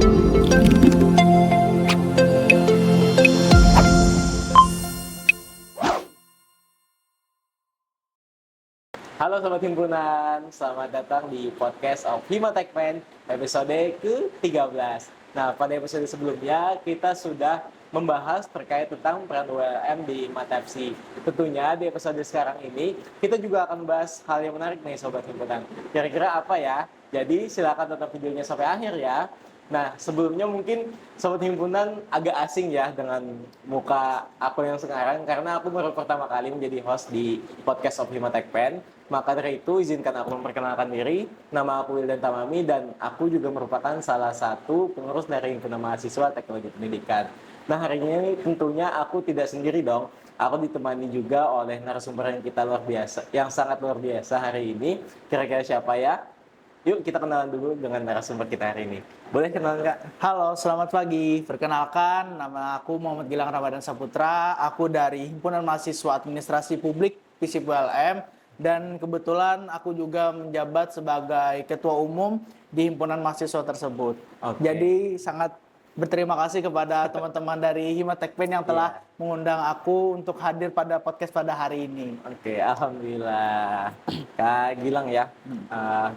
Halo Sobat Himpunan, selamat datang di podcast of Hima Techman episode ke-13. Nah, pada episode sebelumnya kita sudah membahas terkait tentang peran ULM di Mata FC. Tentunya di episode sekarang ini kita juga akan membahas hal yang menarik nih Sobat Himpunan. Kira-kira apa ya? Jadi silakan tonton videonya sampai akhir ya. Nah, sebelumnya mungkin Sobat Himpunan agak asing ya dengan muka aku yang sekarang karena aku baru pertama kali menjadi host di podcast of Hima Techman. Maka dari itu, izinkan aku memperkenalkan diri. Nama aku Wildan Tamami dan aku juga merupakan salah satu pengurus dari Himpunan Mahasiswa Teknologi Pendidikan. Nah, hari ini tentunya aku tidak sendiri dong. Aku ditemani juga oleh narasumber yang sangat luar biasa hari ini. Kira-kira siapa ya? Yuk kita kenalan dulu dengan narasumber kita hari ini. Boleh kenalan Kak? Halo, selamat pagi. Perkenalkan, nama aku Muhammad Gilang Ramadan Saputra. Aku dari Himpunan Mahasiswa Administrasi Publik FISIP ULM. Dan kebetulan aku juga menjabat sebagai Ketua Umum di Himpunan Mahasiswa tersebut. Oke. Jadi sangat berterima kasih kepada teman-teman dari Hima Techman yang telah mengundang aku untuk hadir pada podcast pada hari ini. Oke, alhamdulillah. Kak Gilang ya,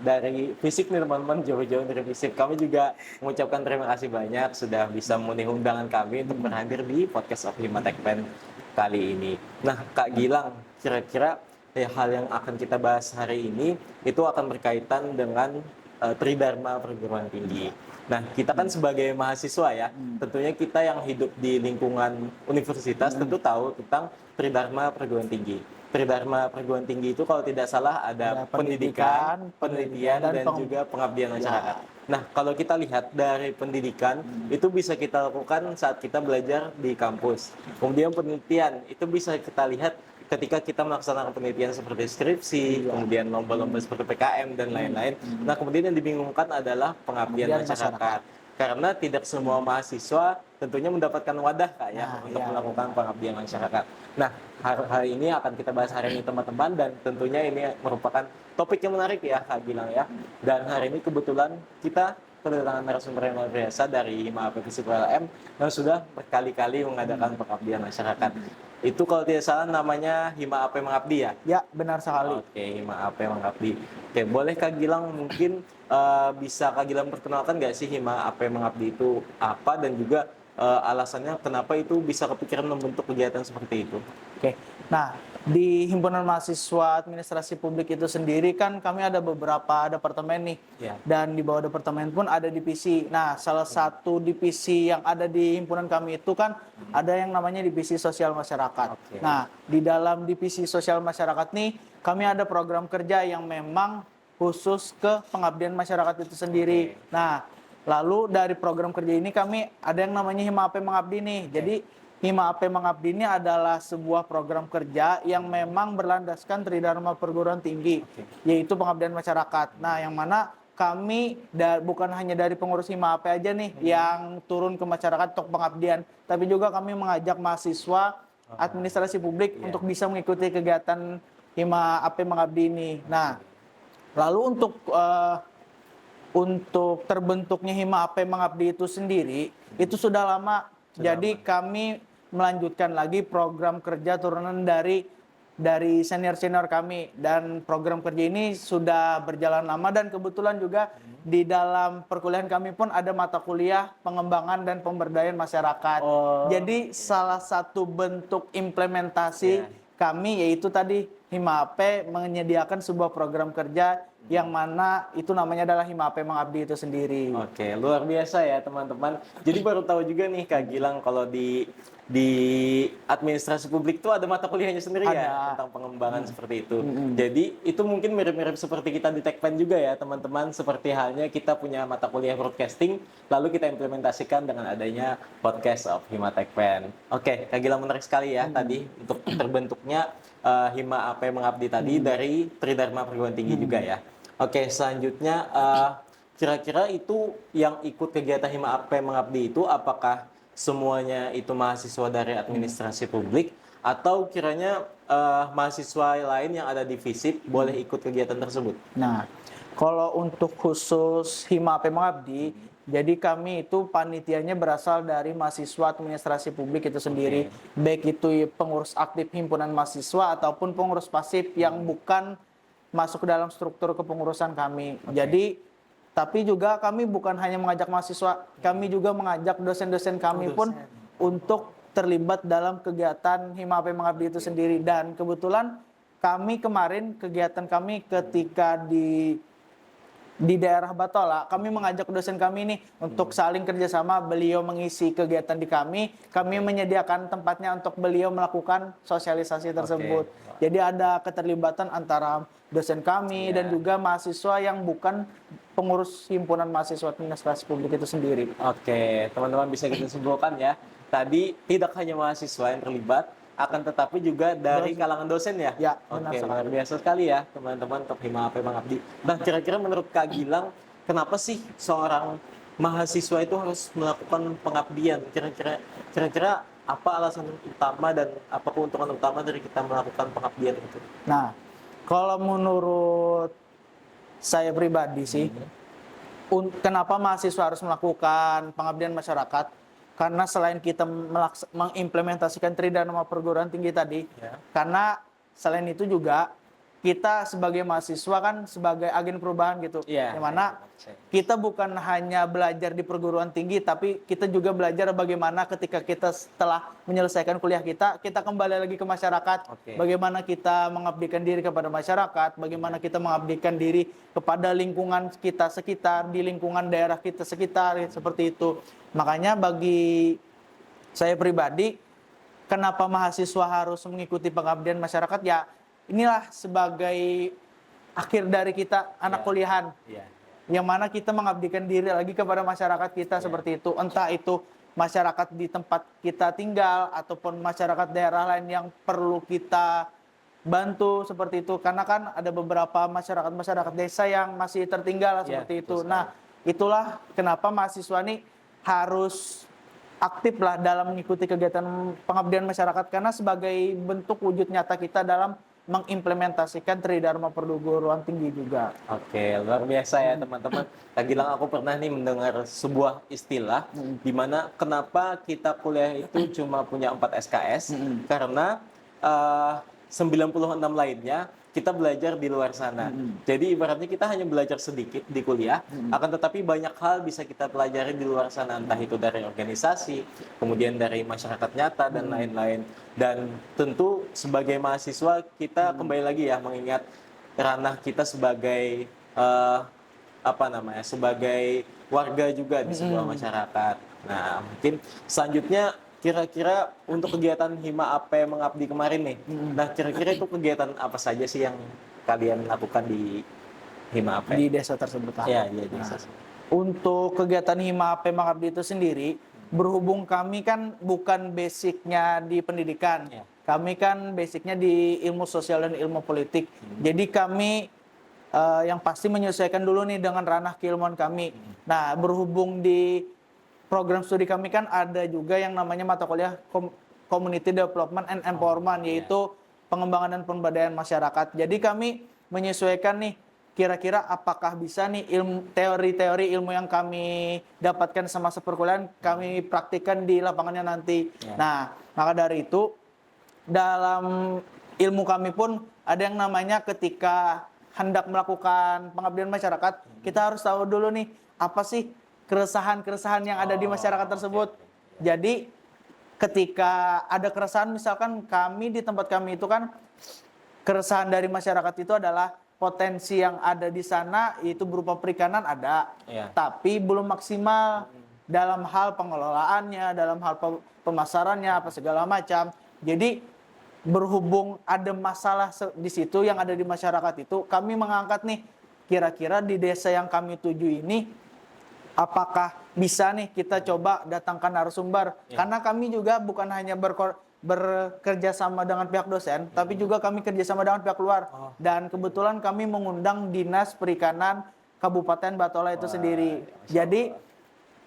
dari FISIP nih teman-teman, jauh-jauh dari FISIP. Kami juga mengucapkan terima kasih banyak sudah bisa memenuhi undangan kami untuk berhadir di podcast of Hima Techman kali ini. Nah, Kak Gilang, kira-kira hal yang akan kita bahas hari ini itu akan berkaitan dengan Tridharma perguruan tinggi. Nah, kita kan sebagai mahasiswa ya, tentunya kita yang hidup di lingkungan universitas tentu tahu tentang Tridharma perguruan tinggi. Tridharma perguruan tinggi itu kalau tidak salah ada pendidikan, penelitian, dan juga pengabdian masyarakat. Nah, kalau kita lihat dari pendidikan, itu bisa kita lakukan saat kita belajar di kampus. Kemudian penelitian, itu bisa kita lihat ketika kita melaksanakan penelitian seperti skripsi, kemudian lomba-lomba seperti PKM dan lain-lain. Nah, kemudian yang dibingungkan adalah pengabdian masyarakat. Karena tidak semua mahasiswa tentunya mendapatkan wadah Kak ya untuk melakukan pengabdian masyarakat. Nah, hari ini akan kita bahas hari ini teman-teman dan tentunya ini merupakan topik yang menarik ya Kak Gilang ya. Dan hari ini kebetulan kita kedatangan narasumber yang luar biasa dari Hima AP FISIP ULM yang sudah berkali-kali mengadakan pengabdian masyarakat. Itu kalau tidak salah namanya Hima AP Mengabdi ya? Ya, benar sekali. Oke, Hima AP Mengabdi. Oke, boleh Kak Gilang mungkin bisa Kak Gilang perkenalkan nggak sih Hima AP Mengabdi itu apa dan juga alasannya kenapa itu bisa kepikiran membentuk kegiatan seperti itu? Oke. Nah, di Himpunan Mahasiswa Administrasi Publik itu sendiri kan kami ada beberapa departemen nih. Ya. Dan di bawah departemen pun ada divisi. Nah, salah satu divisi yang ada di himpunan kami itu kan ada yang namanya divisi sosial masyarakat. Oke. Nah, di dalam divisi sosial masyarakat nih kami ada program kerja yang memang khusus ke pengabdian masyarakat itu sendiri. Oke. Nah, lalu dari program kerja ini kami ada yang namanya Hima AP Mengabdi nih. Jadi Hima AP Mengabdi ini adalah sebuah program kerja yang memang berlandaskan Tridharma perguruan tinggi, yaitu pengabdian masyarakat. Nah, yang mana kami bukan hanya dari pengurus Hima AP aja nih yang turun ke masyarakat untuk pengabdian, tapi juga kami mengajak mahasiswa administrasi publik untuk bisa mengikuti kegiatan Hima AP Mengabdi ini. Nah, lalu untuk terbentuknya Hima AP Mengabdi itu sendiri itu sudah lama. Jadi kami melanjutkan lagi program kerja turunan dari senior-senior kami, dan program kerja ini sudah berjalan lama dan kebetulan juga di dalam perkuliahan kami pun ada mata kuliah pengembangan dan pemberdayaan masyarakat. Jadi salah satu bentuk implementasi kami yaitu tadi Hima AP menyediakan sebuah program kerja yang mana itu namanya adalah Hima AP Mengabdi itu sendiri. Oke, luar biasa ya teman-teman. Jadi baru tahu juga nih Kak Gilang kalau di administrasi publik itu ada mata kuliahnya sendiri ya tentang pengembangan seperti itu. Jadi itu mungkin mirip-mirip seperti kita di Tekpen juga ya teman-teman. Seperti halnya kita punya mata kuliah broadcasting, lalu kita implementasikan dengan adanya podcast of Hima Tekpen. Oke, Kak Gilang menarik sekali ya tadi untuk terbentuknya Hima AP Mengabdi tadi dari Tridharma perguruan tinggi juga ya. Oke, selanjutnya kira-kira itu yang ikut kegiatan Hima AP Mengabdi itu apakah semuanya itu mahasiswa dari administrasi publik atau kiranya mahasiswa lain yang ada di FISIP boleh ikut kegiatan tersebut? Nah, kalau untuk khusus Hima AP Mengabdi Jadi kami itu panitianya berasal dari mahasiswa administrasi publik itu sendiri, baik itu pengurus aktif himpunan mahasiswa ataupun pengurus pasif yang bukan masuk ke dalam struktur kepengurusan kami. Jadi tapi juga kami bukan hanya mengajak mahasiswa, kami juga mengajak dosen-dosen kami pun untuk terlibat dalam kegiatan Hima AP Mengabdi itu sendiri. Dan kebetulan kami kemarin kegiatan kami ketika di daerah Batola, kami mengajak dosen kami ini untuk saling kerjasama. Beliau mengisi kegiatan di kami menyediakan tempatnya untuk beliau melakukan sosialisasi tersebut. Jadi ada keterlibatan antara dosen kami dan juga mahasiswa yang bukan pengurus himpunan mahasiswa administrasi publik itu sendiri. Oke, teman-teman bisa kita simpulkan ya. Tadi tidak hanya mahasiswa yang terlibat, akan tetapi juga dari kalangan dosen ya? Ya, Oke, luar biasa sekali ya teman-teman untuk Hima AP Mengabdi. Nah, kira-kira menurut Kak Gilang, kenapa sih seorang mahasiswa itu harus melakukan pengabdian? Kira-kira apa alasan utama dan apa keuntungan utama dari kita melakukan pengabdian itu? Nah, kalau menurut saya pribadi sih, kenapa mahasiswa harus melakukan pengabdian masyarakat? Karena selain kita mengimplementasikan Tridharma perguruan tinggi tadi, karena selain itu juga kita sebagai mahasiswa kan sebagai agen perubahan gitu, yang mana kita bukan hanya belajar di perguruan tinggi, tapi kita juga belajar bagaimana ketika kita setelah menyelesaikan kuliah kita kembali lagi ke masyarakat, bagaimana kita mengabdikan diri kepada masyarakat, bagaimana kita mengabdikan diri kepada lingkungan kita sekitar, di lingkungan daerah kita sekitar, seperti itu. Makanya bagi saya pribadi, kenapa mahasiswa harus mengikuti pengabdian masyarakat? Ya, inilah sebagai akhir dari kita anak kuliahan. Yang mana kita mengabdikan diri lagi kepada masyarakat kita seperti itu. Entah itu masyarakat di tempat kita tinggal ataupun masyarakat daerah lain yang perlu kita bantu seperti itu. Karena kan ada beberapa masyarakat desa yang masih tertinggal seperti itu. Nah, itulah kenapa mahasiswa ini harus aktif lah dalam mengikuti kegiatan pengabdian masyarakat, karena sebagai bentuk wujud nyata kita dalam mengimplementasikan Tridharma perguruan tinggi juga. Oke, luar biasa ya teman-teman. Kak Gilang, aku pernah nih mendengar sebuah istilah di mana kenapa kita kuliah itu cuma punya 4 SKS, karena 96 lainnya kita belajar di luar sana. Jadi ibaratnya kita hanya belajar sedikit di kuliah, akan tetapi banyak hal bisa kita pelajari di luar sana, entah itu dari organisasi, kemudian dari masyarakat nyata dan lain-lain. Dan tentu sebagai mahasiswa kita kembali lagi ya mengingat ranah kita sebagai sebagai warga juga di sebuah masyarakat. Nah, mungkin selanjutnya kira-kira untuk kegiatan Hima AP Mengabdi kemarin nih, nah kira-kira itu kegiatan apa saja sih yang kalian lakukan di Hima AP? Di desa tersebut. Ya, di desa. Untuk kegiatan Hima AP Mengabdi itu sendiri, berhubung kami kan bukan basicnya di pendidikan, kami kan basicnya di ilmu sosial dan ilmu politik. Jadi kami yang pasti menyesuaikan dulu nih dengan ranah keilmuan kami. Nah, berhubung di program studi kami kan ada juga yang namanya mata kuliah Community Development and Empowerment, yaitu pengembangan dan pemberdayaan masyarakat. Jadi kami menyesuaikan nih, kira-kira apakah bisa nih teori-teori ilmu yang kami dapatkan semasa perkuliahan kami praktikkan di lapangannya nanti. Nah, maka dari itu dalam ilmu kami pun ada yang namanya ketika hendak melakukan pengabdian masyarakat, kita harus tahu dulu nih apa sih keresahan-keresahan yang ada di masyarakat tersebut. Jadi ketika ada keresahan, misalkan kami di tempat kami itu kan keresahan dari masyarakat itu adalah potensi yang ada di sana itu berupa perikanan ada, tapi belum maksimal dalam hal pengelolaannya, dalam hal pemasarannya, apa segala macam. Jadi berhubung ada masalah di situ yang ada di masyarakat itu, kami mengangkat nih, kira-kira di desa yang kami tuju ini apakah bisa nih kita coba datangkan narasumber. Karena kami juga bukan hanya bekerja sama dengan pihak dosen, tapi juga kami kerjasama dengan pihak luar. Dan kebetulan kami mengundang Dinas Perikanan Kabupaten Batola itu sendiri. Jadi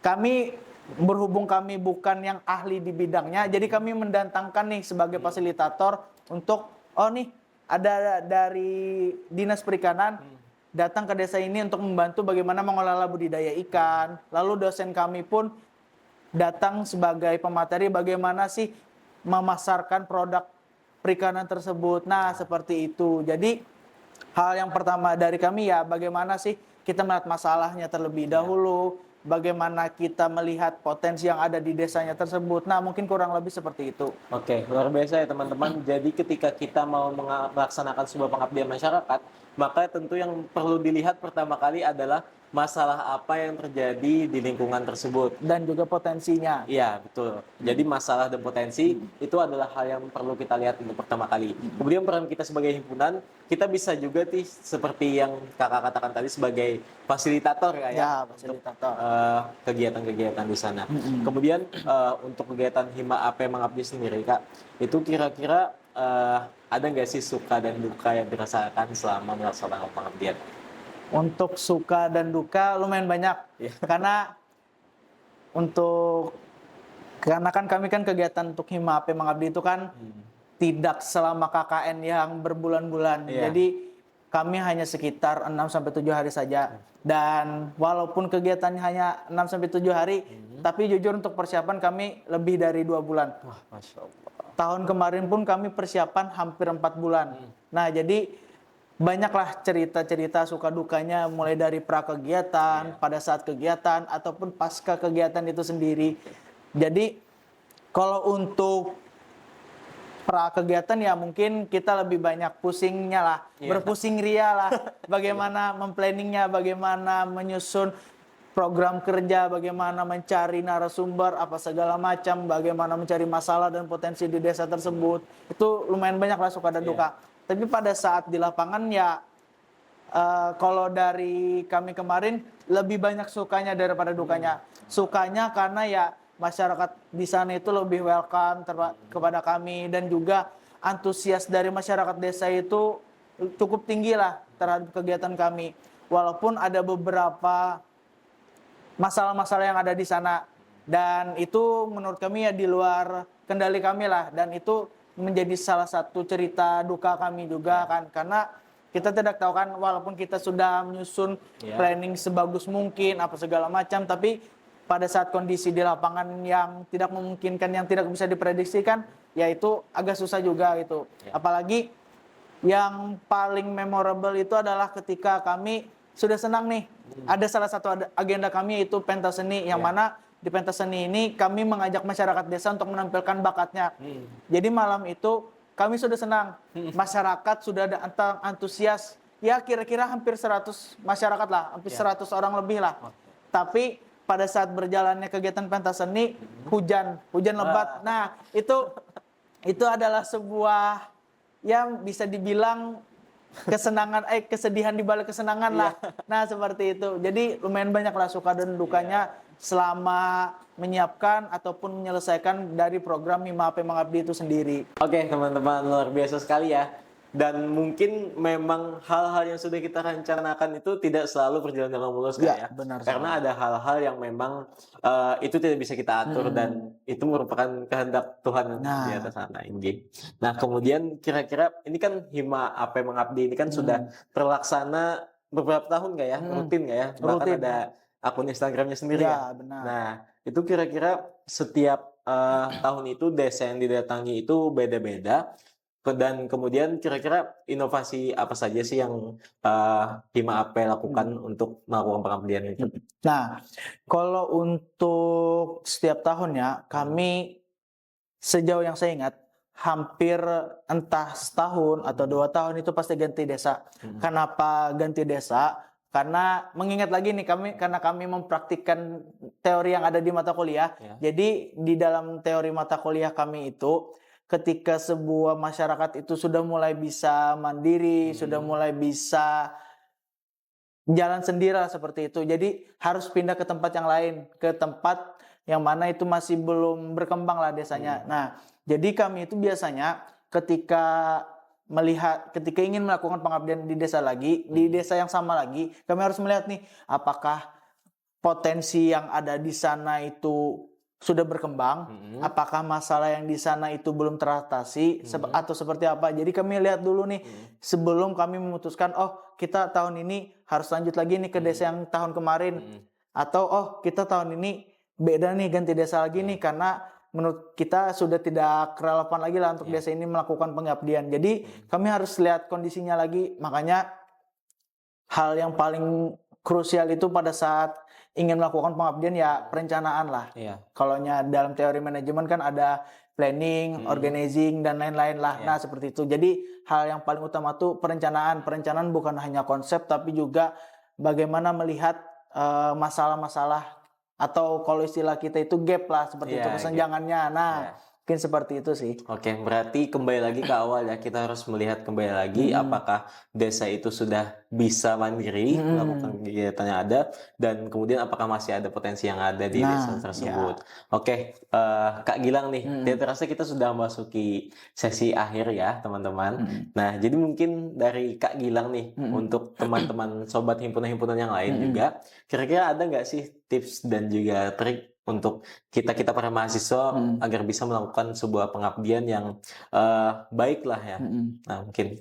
kami berhubung kami bukan yang ahli di bidangnya, jadi kami mendatangkan nih sebagai fasilitator untuk, oh nih ada dari Dinas Perikanan, datang ke desa ini untuk membantu bagaimana mengelola budidaya ikan. Lalu dosen kami pun datang sebagai pemateri bagaimana sih memasarkan produk perikanan tersebut. Nah, seperti itu. Jadi, hal yang pertama dari kami ya bagaimana sih kita melihat masalahnya terlebih dahulu, bagaimana kita melihat potensi yang ada di desanya tersebut. Nah, mungkin kurang lebih seperti itu. Oke, luar biasa ya teman-teman. Jadi ketika kita mau melaksanakan sebuah pengabdian masyarakat, maka tentu yang perlu dilihat pertama kali adalah masalah apa yang terjadi di lingkungan tersebut. Dan juga potensinya. Iya, betul. Jadi masalah dan potensi itu adalah hal yang perlu kita lihat untuk pertama kali. Kemudian peran kita sebagai himpunan, kita bisa juga seperti yang kakak katakan tadi sebagai fasilitator ya, Ya, untuk fasilitator. kegiatan-kegiatan di sana. Kemudian untuk kegiatan Hima AP Mengabdi sendiri kak, itu kira-kira ada nggak sih suka dan duka yang dirasakan selama melaksanakan pengabdian? Untuk suka dan duka lumayan banyak. Iya. Karena kan kami kan kegiatan untuk Hima AP Mengabdi itu kan tidak selama KKN yang berbulan-bulan. Iya. Jadi kami hanya sekitar 6 sampai 7 hari saja. Dan walaupun kegiatannya hanya 6 sampai 7 hari, tapi jujur untuk persiapan kami lebih dari 2 bulan. Wah, Masya Allah. Tahun kemarin pun kami persiapan hampir 4 bulan. Nah, jadi banyaklah cerita-cerita suka dukanya mulai dari pra-kegiatan, pada saat kegiatan, ataupun pasca kegiatan itu sendiri. Jadi, kalau untuk pra-kegiatan ya mungkin kita lebih banyak pusingnya lah, berpusing ria lah. Bagaimana memplanningnya, bagaimana menyusun program kerja, bagaimana mencari narasumber, apa segala macam, bagaimana mencari masalah dan potensi di desa tersebut. Itu lumayan banyak lah suka dan duka. Tapi pada saat di lapangan ya, kalau dari kami kemarin lebih banyak sukanya daripada dukanya. Sukanya karena ya masyarakat di sana itu lebih welcome kepada kami, dan juga antusias dari masyarakat desa itu cukup tinggi lah terhadap kegiatan kami. Walaupun ada beberapa masalah-masalah yang ada di sana, dan itu menurut kami ya di luar kendali kami lah, dan itu menjadi salah satu cerita duka kami juga kan, karena kita tidak tahu kan, walaupun kita sudah menyusun planning sebagus mungkin apa segala macam, tapi pada saat kondisi di lapangan yang tidak memungkinkan, yang tidak bisa diprediksikan, ya itu agak susah juga gitu. Apalagi yang paling memorable itu adalah ketika kami sudah senang nih, ada salah satu agenda kami yaitu pentas seni, yang mana di pentas seni ini kami mengajak masyarakat desa untuk menampilkan bakatnya. Jadi malam itu kami sudah senang, masyarakat sudah ada antusias, ya kira-kira hampir 100 masyarakat lah, hampir 100 orang lebih lah. Tapi pada saat berjalannya kegiatan pentas seni, hujan lebat. Nah, itu adalah sebuah yang bisa dibilang kesedihan di balik kesenangan lah. Nah, seperti itu. Jadi lumayan banyak lah suka dan dukanya selama menyiapkan ataupun menyelesaikan dari program Hima AP Mengabdi itu sendiri. Oke, teman-teman, luar biasa sekali ya. Dan mungkin memang hal-hal yang sudah kita rencanakan itu tidak selalu berjalan dengan mulus kan ya. Benar. Karena ada hal-hal yang memang itu tidak bisa kita atur dan itu merupakan kehendak Tuhan di atas sana. Nah, kemudian kira-kira ini kan Hima AP Mengabdi ini kan sudah terlaksana beberapa tahun nggak ya? Rutin nggak ya? Bahkan Rutin. ada akun Instagramnya sendiri Ya, ya. benar. Nah, itu kira-kira setiap tahun itu desa yang didatangi itu beda-beda. Dan kemudian kira-kira inovasi apa saja sih yang Hima AP lakukan untuk melakukan pengabdian itu? Nah, kalau untuk setiap tahunnya kami sejauh yang saya ingat hampir entah setahun atau 2 tahun itu pasti ganti desa. Kenapa ganti desa? Karena mengingat lagi nih karena kami mempraktikkan teori yang ada di mata kuliah. Jadi di dalam teori mata kuliah kami itu, ketika sebuah masyarakat itu sudah mulai bisa mandiri, sudah mulai bisa jalan sendiri seperti itu. Jadi harus pindah ke tempat yang lain, ke tempat yang mana itu masih belum berkembang lah desanya. Nah, jadi kami itu biasanya ketika ingin melakukan pengabdian di desa lagi, di desa yang sama lagi, kami harus melihat nih apakah potensi yang ada di sana itu sudah berkembang, apakah masalah yang di sana itu belum teratasi atau seperti apa. Jadi kami lihat dulu nih sebelum kami memutuskan, oh kita tahun ini harus lanjut lagi nih ke desa yang tahun kemarin, atau oh kita tahun ini beda nih ganti desa lagi nih karena menurut kita sudah tidak relevan lagi lah untuk desa ini melakukan pengabdian. Jadi kami harus lihat kondisinya lagi. Makanya hal yang paling krusial itu pada saat ingin melakukan pengabdian ya perencanaan lah. Kalau dalam teori manajemen kan ada planning, organizing dan lain-lain lah. Nah seperti itu. Jadi hal yang paling utama tuh perencanaan. Perencanaan bukan hanya konsep tapi juga bagaimana melihat masalah-masalah atau kalau istilah kita itu gap lah seperti itu kesenjangannya. Nah mungkin seperti itu sih. Oke, berarti kembali lagi ke awal ya, kita harus melihat kembali lagi apakah desa itu sudah bisa mandiri melakukan kegiatan yang ada, dan kemudian apakah masih ada potensi yang ada di desa tersebut. Oke, Kak Gilang nih, tidak terasa kita sudah memasuki sesi akhir ya teman-teman. Nah, jadi mungkin dari Kak Gilang nih untuk teman-teman sobat himpunan-himpunan yang lain juga, kira-kira ada nggak sih tips dan juga trik untuk kita para mahasiswa agar bisa melakukan sebuah pengabdian yang baik lah ya. Nah mungkin.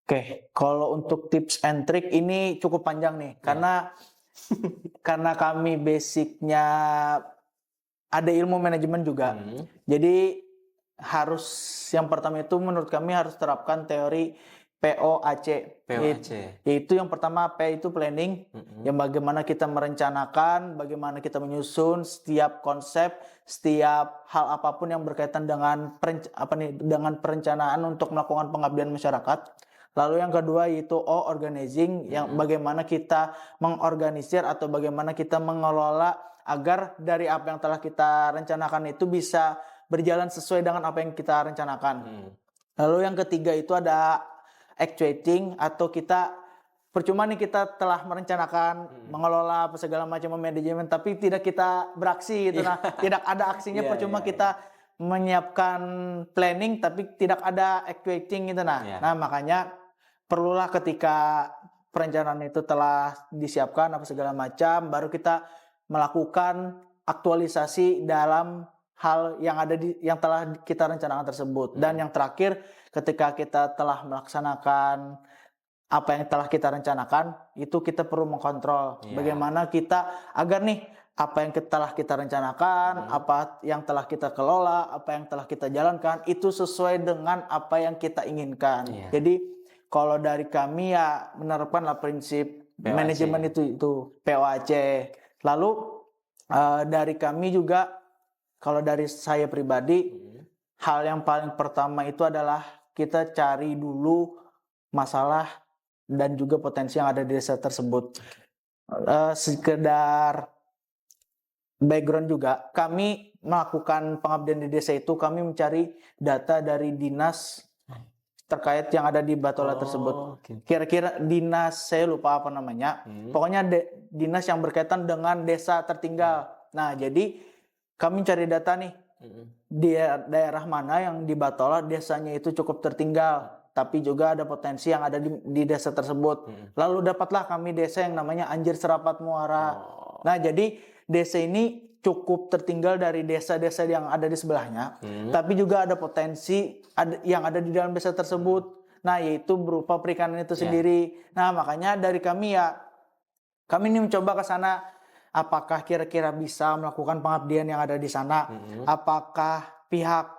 Oke, kalau untuk tips and trick ini cukup panjang nih, karena kami basicnya ada ilmu manajemen juga. Jadi harus yang pertama itu menurut kami harus terapkan teori POAC. Yaitu yang pertama P itu planning, yang bagaimana kita merencanakan, bagaimana kita menyusun setiap konsep, setiap hal apapun yang berkaitan dengan dengan perencanaan untuk melakukan pengabdian masyarakat. Lalu yang kedua yaitu O, organizing, yang bagaimana kita mengorganisir atau bagaimana kita mengelola agar dari apa yang telah kita rencanakan itu bisa berjalan sesuai dengan apa yang kita rencanakan. Lalu yang ketiga itu ada actuating, atau kita percuma nih kita telah merencanakan mengelola segala macam manajemen tapi tidak kita beraksi gitu. Nah, tidak ada aksinya, percuma kita menyiapkan planning tapi tidak ada actuating gitu. Nah, makanya perlulah ketika perencanaan itu telah disiapkan apa segala macam, baru kita melakukan aktualisasi dalam hal yang ada yang telah kita rencanakan tersebut. Dan yang terakhir, ketika kita telah melaksanakan apa yang telah kita rencanakan, itu kita perlu mengkontrol bagaimana kita agar nih apa yang telah kita rencanakan, apa yang telah kita kelola, apa yang telah kita jalankan itu sesuai dengan apa yang kita inginkan. Jadi kalau dari kami ya menerapkanlah prinsip manajemen itu POAC. Lalu dari kami juga, kalau dari saya pribadi, hal yang paling pertama itu adalah kita cari dulu masalah dan juga potensi yang ada di desa tersebut. Sekedar background juga, kami melakukan pengabdian di desa itu, kami mencari data dari dinas terkait yang ada di Batola tersebut. Kira-kira dinas, saya lupa apa namanya. Pokoknya dinas yang berkaitan dengan desa tertinggal. Nah, jadi kami cari data nih. Di daerah mana yang di Batola desanya itu cukup tertinggal, tapi juga ada potensi yang ada di desa tersebut. Lalu dapatlah kami desa yang namanya Anjir Serapat Muara. Nah, jadi desa ini cukup tertinggal dari desa-desa yang ada di sebelahnya, tapi juga ada potensi yang ada di dalam desa tersebut. Nah, yaitu berupa perikanan itu sendiri. Nah, makanya dari kami kami ini mencoba ke sana, apakah kira-kira bisa melakukan pengabdian yang ada di sana? Apakah pihak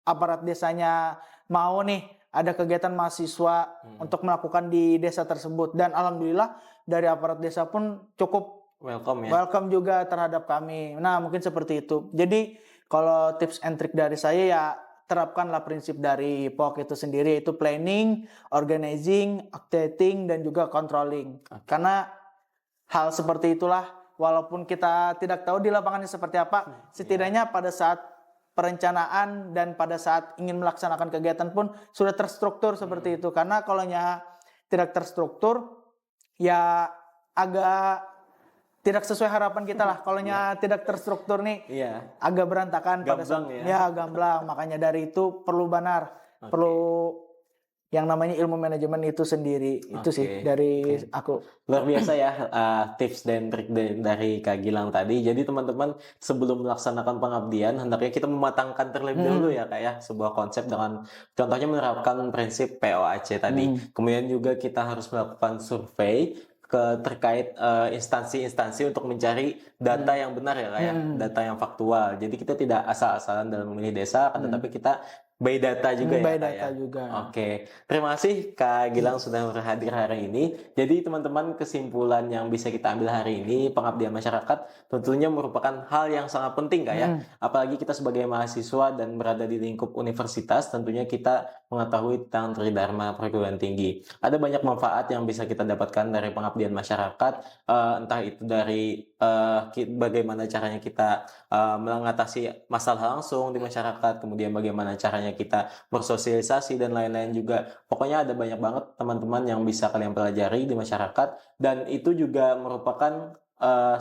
aparat desanya mau nih ada kegiatan mahasiswa untuk melakukan di desa tersebut? Dan alhamdulillah dari aparat desa pun cukup welcome juga terhadap kami. Nah, mungkin seperti itu. Jadi kalau tips and trick dari saya ya terapkanlah prinsip dari POAC itu sendiri, yaitu planning, organizing, activating, dan juga controlling. Karena hal seperti itulah, walaupun kita tidak tahu di lapangannya seperti apa, setidaknya pada saat perencanaan dan pada saat ingin melaksanakan kegiatan pun sudah terstruktur seperti itu. Karena kalau tidak terstruktur, ya agak tidak sesuai harapan kita lah. Kalau tidak terstruktur nih, agak berantakan. Gamblang. Gamblang. Makanya dari itu perlu perlu yang namanya ilmu manajemen itu sendiri. Itu sih dari aku. Luar biasa ya tips dan trik dari Kak Gilang tadi. Jadi teman-teman sebelum melaksanakan pengabdian hendaknya kita mematangkan terlebih dahulu ya Kak ya sebuah konsep dengan contohnya menerapkan prinsip POAC tadi. Kemudian juga kita harus melakukan survei terkait instansi-instansi untuk mencari data yang benar ya Kak ya, data yang faktual. Jadi kita tidak asal-asalan dalam memilih desa, akan tetapi kita by data juga By ya Kak data ya. juga. Oke, terima kasih Kak Gilang sudah berhadir hari ini. Jadi teman-teman kesimpulan yang bisa kita ambil hari ini, pengabdian masyarakat tentunya merupakan hal yang sangat penting Kak ya. Apalagi kita sebagai mahasiswa dan berada di lingkup universitas, tentunya kita mengetahui tentang Tridharma Perguruan Tinggi. Ada banyak manfaat yang bisa kita dapatkan dari pengabdian masyarakat, entah itu dari bagaimana caranya kita mengatasi masalah langsung di masyarakat, kemudian bagaimana caranya kita bersosialisasi dan lain-lain juga. Pokoknya ada banyak banget teman-teman yang bisa kalian pelajari di masyarakat, dan itu juga merupakan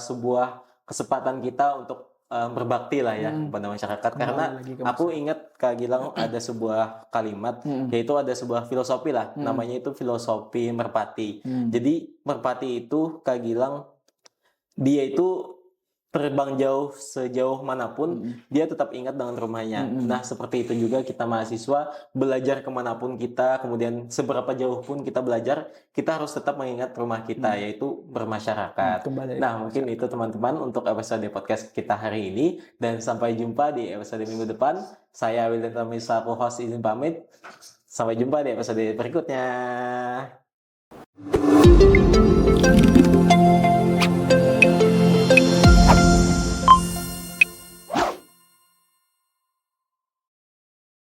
sebuah kesempatan kita untuk berbakti lah ya kepada masyarakat. Karena aku ingat Kak Gilang ada sebuah kalimat, yaitu ada sebuah filosofi lah, namanya itu filosofi merpati. Jadi merpati itu Kak Gilang, dia itu terbang jauh sejauh manapun, dia tetap ingat dengan rumahnya. Nah, seperti itu juga kita mahasiswa, belajar kemanapun kita, kemudian seberapa jauh pun kita belajar, kita harus tetap mengingat rumah kita, yaitu bermasyarakat. Nah, mungkin itu teman-teman untuk episode podcast kita hari ini, dan sampai jumpa di episode minggu depan. Saya Wildan Tamisa, aku host, izin pamit. Sampai jumpa di episode berikutnya.